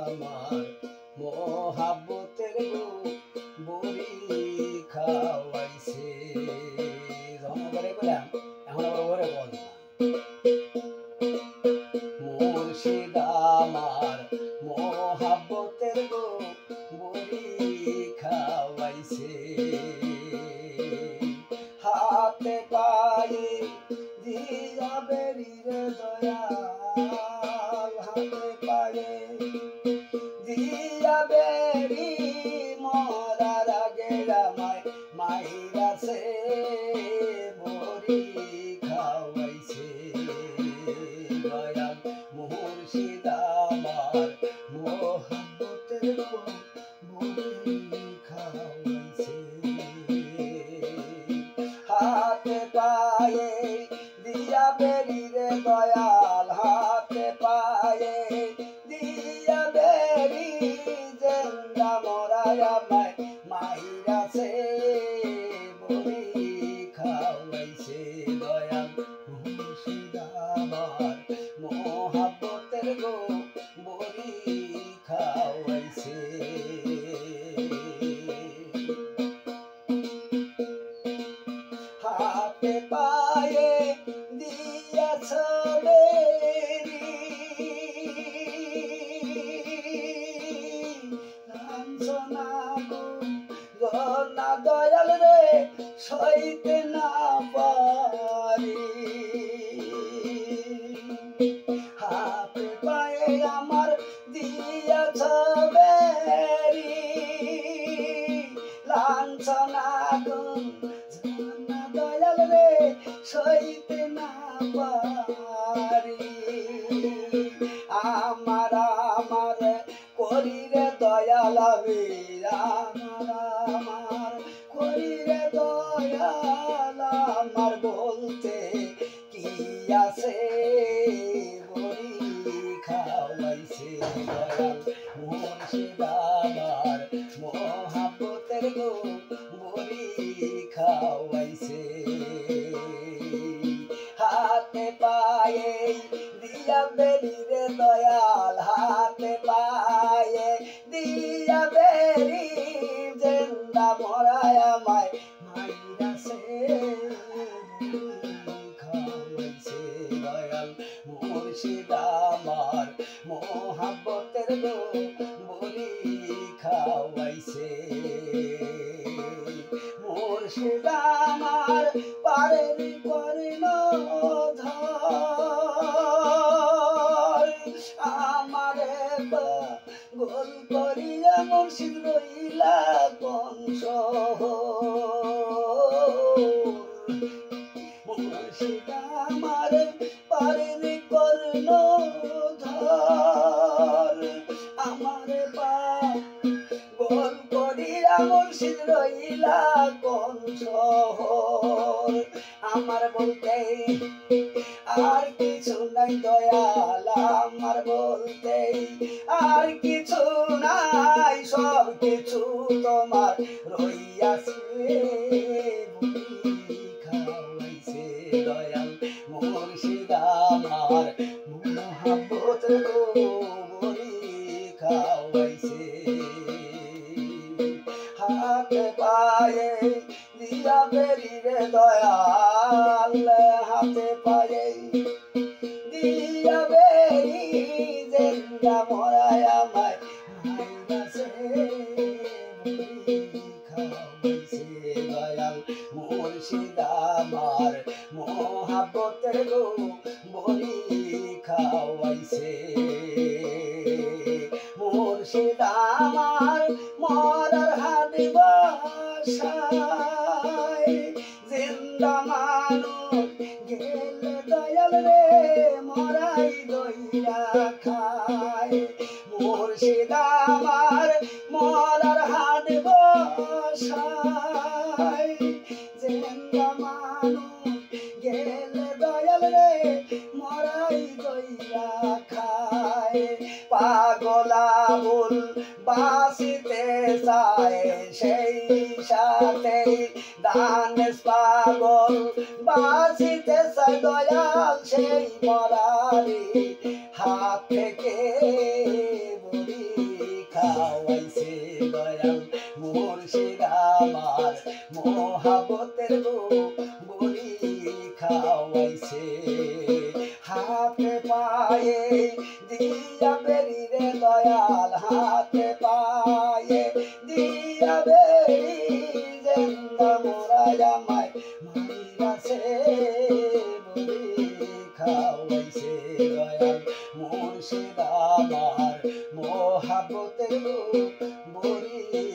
আমার মোহাব্বতের বড়ি খাওয়াইছে। যখন করে বললাম এখন আবার ওরে বল মুর্শিদ আমার মোহাব্বতের বড়ি খাওয়াইছে। হাতে পায়ে দিয়া বেরিয়ে দয়াল, হাতে পায়ে দিয়া বেরি মরার আগে আমায় মাইরাছে বড়ি খাওয়াইছে। দয়াল মুর্শিদ আমার মোহাব্বতের বড়ি খাওয়াইছে। হাতে পায়ে দিয়া বেরিয়ে দয়াল, হাতে পায়ে দিয়া বেরি জেন্দা মরায় আমায় মাইরাছে বড়ি খাওয়াইছে। দয়াল মুর্শিদ আমার মোহাব্বতের বড়ি খাওয়াইছে। হাতে পায়ে দিয়াছ বেরি লাঞ্ছনা না দয়াল রে সইতে না পারি। হাতে পায়ে আমার দিয়াছ বেরি লাঞ্ছনা দয়াল রে সইতে না পারি। আমার আমার করিরে দয়াল আমি, আমার করিরে দয়াল আমার বলতে কি আছে বড়ি খাওয়াইছে। দয়াল মুর্শিদ আমার মোহাব্বতের বড়ি খাওয়াইছে। হাতে পায়ে দিয়া বেরিয়ে দয়াল, হাতে পায়ে দিয়া বেরি জেন্দা মরায় আমায় মাইরাছে খাওয়াইছে। দয়াল মুর্শিদ আমার মোহাব্বতের বড়ি খাওয়াইছে। মুর্শিদ আমার পারের করিল ধর, আমারে গোল করিয়া মুর্শিদ রইলা কোন শহর। মুর্শিদ আমার পারের করিল ধর, আমারে গোল করিয়া মুর্শিদ রইলা কোন শহর। আমার বলতে আর কিছু নাই দয়াল, আমার বলতে আর কিছু নাই, সব কিছু তোমার রইয়াছে বড়ি খাওয়াইছে। দয়াল মুর্শিদ আমার মোহাব্বতের বড়ি খাওয়াইছে। হাতে পায়ে দিয়া বেরিয়ে দয়াল, হাতে পায়ে দিয়া বেরি জেন্দা মরায় আমায় মাইরাছে বড়ি খাওয়াইছে। দয়াল মুর্শিদ আমার মোহাব্বতের বড়ি খাওয়াইছে। মুর্শিদ আমার মরার হাড়ি বাসায় জিন্দা মানুষ গেলে দয়াল রে মরাই দইয়া খায়। মুর্শিদ আমার মরার হাড়ি বাসায় জিন্দা মানুষ গেলে দয়াল রে মরাই দইয়া খায়। পাগলা বল বাসিতে চায় সেই সাথে দান পাগল বাসিতে চায় দয়াল সেই মরারি হাত থেকে বড়ি খাওয়াইছে হাতে পায়ে দিয়া বেরি রে দয়াল হাতে পায়ে দিয়া বেরি জেন্দা মোরাই আমায় মাইরাছে বলি খাওয়াইছে দয়াল মুর্শিদ আমার মোহাব্বতের বলি